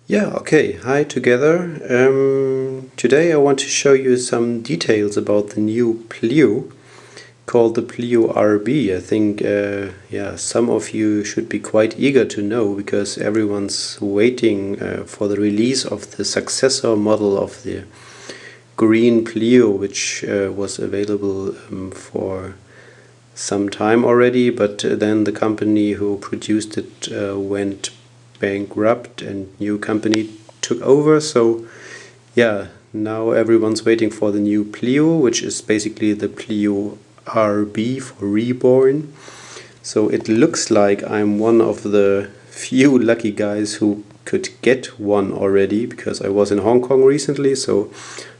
Yeah, okay. Hi together. Today I want to show you some details about the new Pleo called the Pleo RB. I think some of you should be quite eager to know because everyone's waiting for the release of the successor model of the green Pleo, which was available for some time already, but then the company who produced it went bankrupt and new company took over. So yeah, now everyone's waiting for the new Pleo, which is basically the Pleo RB for reborn. So it looks like I'm one of the few lucky guys who could get one already, because I was in Hong Kong recently, so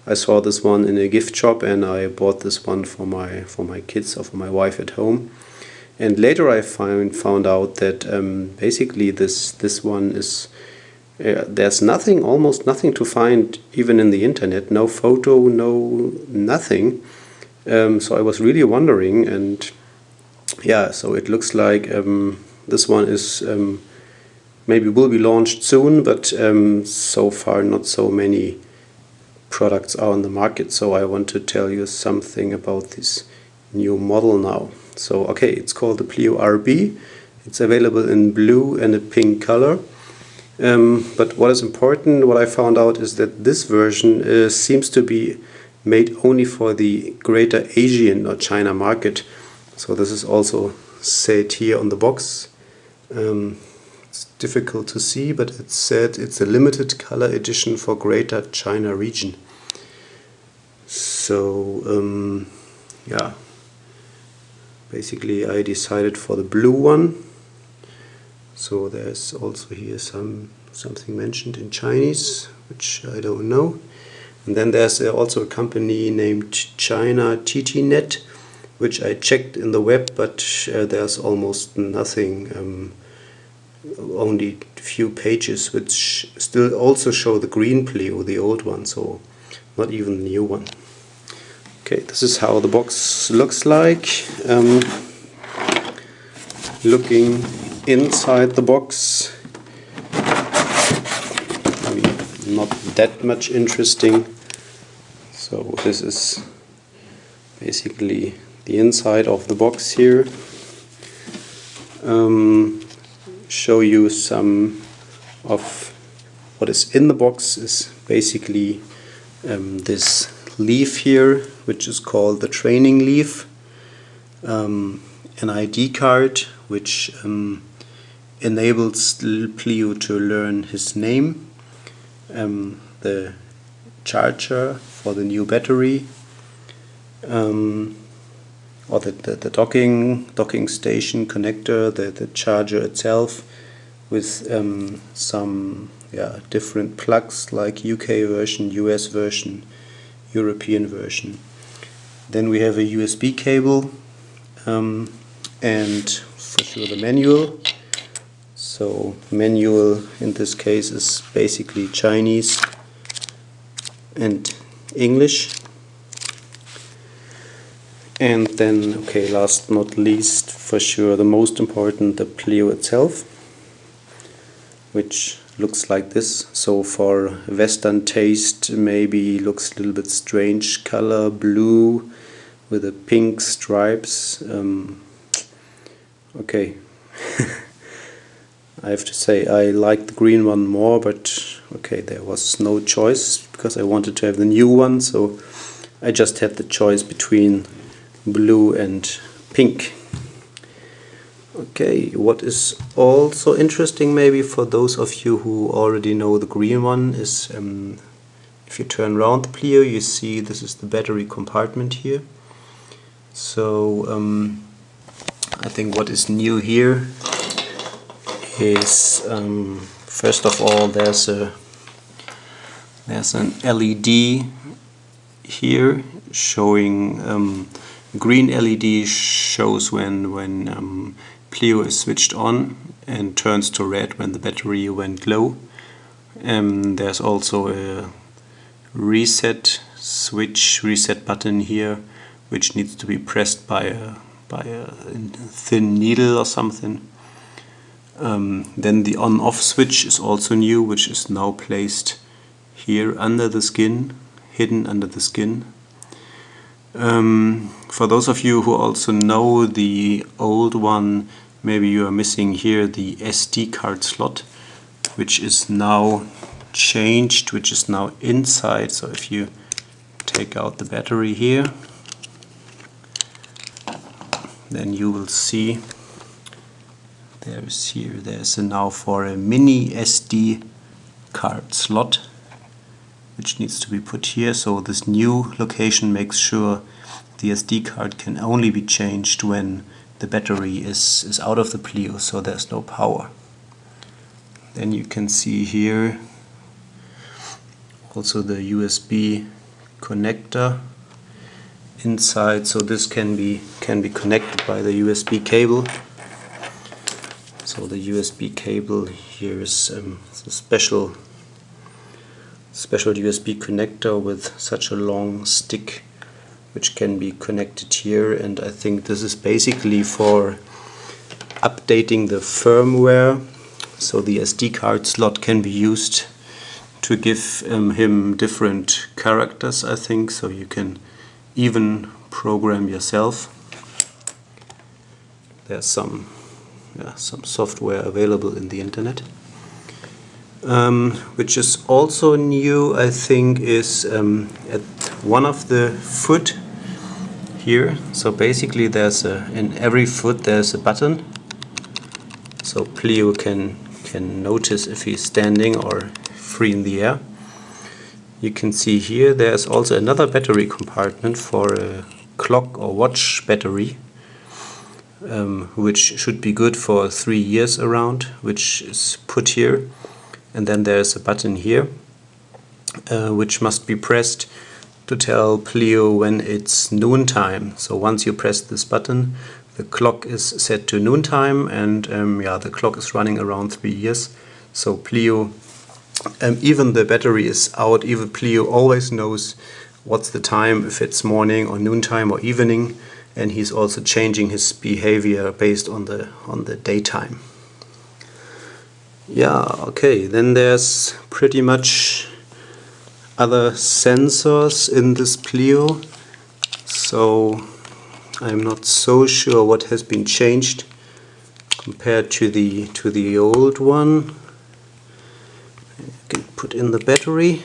I saw this one in a gift shop and I bought this one for my kids or for my wife at home. And later I found out that basically this one is there's almost nothing to find even in the internet. No photo, no nothing. So I was really wondering, and yeah, so it looks like this one is maybe will be launched soon, but so far not so many products are on the market. So I want to tell you something about this new model now. So okay, it's called the Pleo RB. It's available in blue and a pink color. But what is important, what I found out, is that this version seems to be made only for the greater Asian or China market. So this is also said here on the box. It's difficult to see, but it said it's a limited color edition for greater China region. So yeah, basically I decided for the blue one. So there's also here something mentioned in Chinese, which I don't know. And then there's also a company named China TTNet, which I checked in the web, but there's almost nothing, only a few pages, which still also show the green Pleo, the old one, so not even the new one. Okay, this is how the box looks like. Looking inside the box, I mean, not that much interesting. So this is basically the inside of the box here. Show you some of what is in the box. Is basically this leaf here, which is called the training leaf, an ID card which enables Pleo to learn his name, the charger for the new battery, or the docking station connector, the charger itself, with some different plugs like UK version, US version, European version. Then we have a USB cable, and for sure the manual. So manual in this case is basically Chinese and English. And then, okay, last not least, for sure the most important, the Pleo itself, which looks like this. So for Western taste, maybe looks a little bit strange color, blue with the pink stripes. Okay. I have to say I like the green one more, but okay, there was no choice because I wanted to have the new one, so I just had the choice between blue and pink. Okay, what is also interesting maybe for those of you who already know the green one is if you turn around the Pleo, you see this is the battery compartment here. So I think what is new here is first of all there's an LED here showing green LED shows when Pleo is switched on and turns to red when the battery went low. There's also a reset button here, which needs to be pressed by a thin needle or something. Then the on-off switch is also new, which is now placed here under the skin, hidden under the skin. For those of you who also know the old one, maybe you are missing here the SD card slot, which is now changed, which is now inside. So if you take out the battery here, then you will see there's now for a mini SD card slot, which needs to be put here. So this new location makes sure the SD card can only be changed when the battery is out of the Pleo, so there's no power. Then you can see here also the USB connector inside, so this can be connected by the USB cable. So the USB cable here is a special USB connector with such a long stick, which can be connected here, and I think this is basically for updating the firmware. So the SD card slot can be used to give him different characters, I think, so you can even program yourself. There's some software available in the internet. Which is also new, I think, is at one of the foot here. So basically there's in every foot there's a button, so Pleo can notice if he's standing or free in the air. You can see here there's also another battery compartment for a clock or watch battery, which should be good for 3 years around, which is put here. And then there's a button here, which must be pressed to tell Pleo when it's noontime. So once you press this button, the clock is set to noontime, and the clock is running around 3 years. So Pleo, even the battery is out, even Pleo always knows what's the time, if it's morning or noontime or evening, and he's also changing his behavior based on the daytime. Yeah, okay, then there's pretty much other sensors in this Pleo, so I'm not so sure what has been changed compared to the old one. You can put in the battery.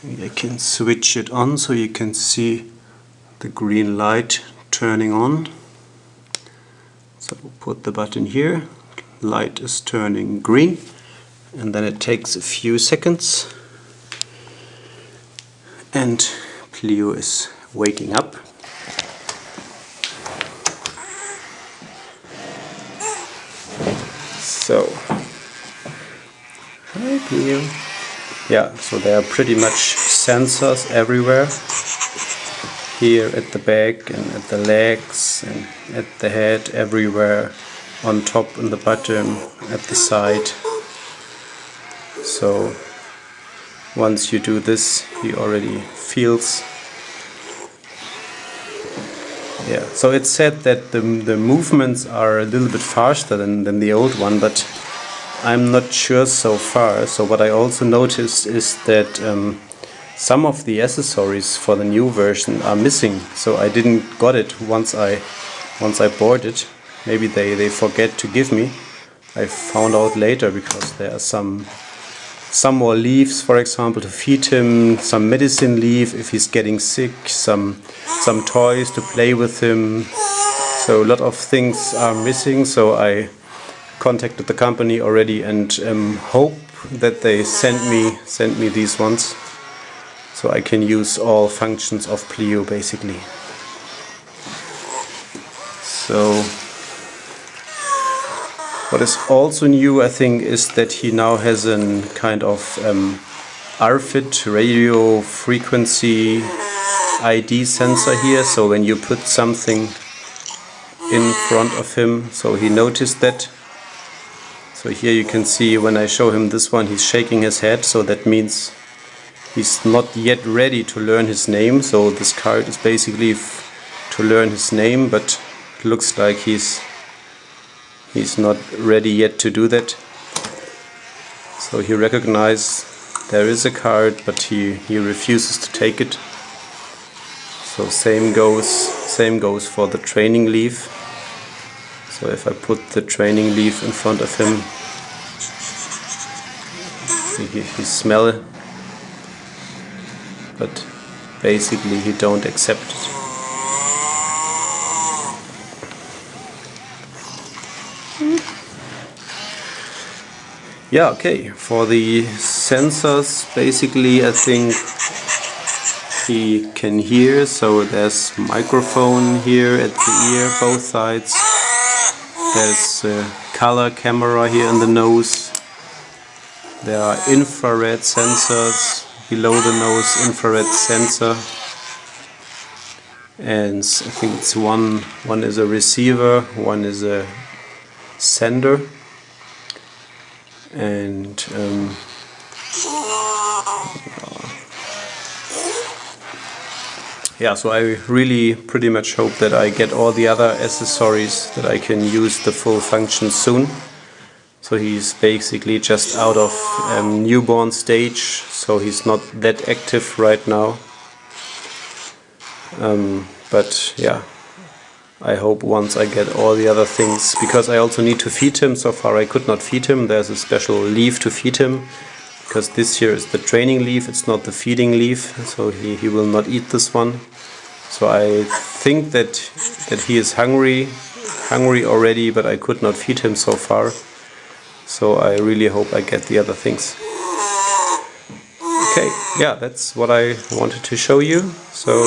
I can switch it on so you can see the green light turning on. So put the button here. Light is turning green, and then it takes a few seconds and Pleo is waking up. So, hi Pleo. Yeah, so there are pretty much sensors everywhere. Here at the back and at the legs and at the head, everywhere. On top, on the bottom, at the side. So once you do this, he already feels. Yeah, so it's said that the movements are a little bit faster than the old one, but I'm not sure so far. So what I also noticed is that some of the accessories for the new version are missing. So I didn't got it once I bought it. Maybe they forget to give me. I found out later because there are some more leaves, for example, to feed him, some medicine leaf if he's getting sick, some toys to play with him. So a lot of things are missing. So I contacted the company already and hope that they send me these ones, so I can use all functions of Pleo basically. So. What is also new, I think, is that he now has a kind of RFID radio frequency ID sensor here. So when you put something in front of him, so he noticed that. So here you can see when I show him this one, he's shaking his head. So that means he's not yet ready to learn his name. So this card is basically to learn his name, but it looks like he's he's not ready yet to do that. So he recognizes there is a card, but he refuses to take it. So same goes for the training leaf. So if I put the training leaf in front of him, he smell it, but basically he don't accept it. Yeah, okay, for the sensors, basically I think he can hear, so there's microphone here at the ear, both sides. There's a color camera here in the nose. There are infrared sensors below the nose, infrared sensor. And I think it's one is a receiver, one is a sender. And yeah, so I really pretty much hope that I get all the other accessories that I can use the full function soon. So he's basically just out of newborn stage, so he's not that active right now. But yeah, I hope once I get all the other things, because I also need to feed him. So far I could not feed him. There's a special leaf to feed him, because this here is the training leaf, it's not the feeding leaf, so he will not eat this one. So I think that he is hungry already, but I could not feed him so far. So I really hope I get the other things. Okay, yeah, that's what I wanted to show you. So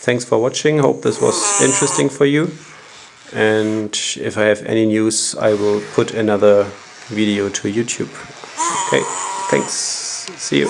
thanks for watching, hope this was interesting for you. And if I have any news, I will put another video to YouTube. Okay, thanks, see you.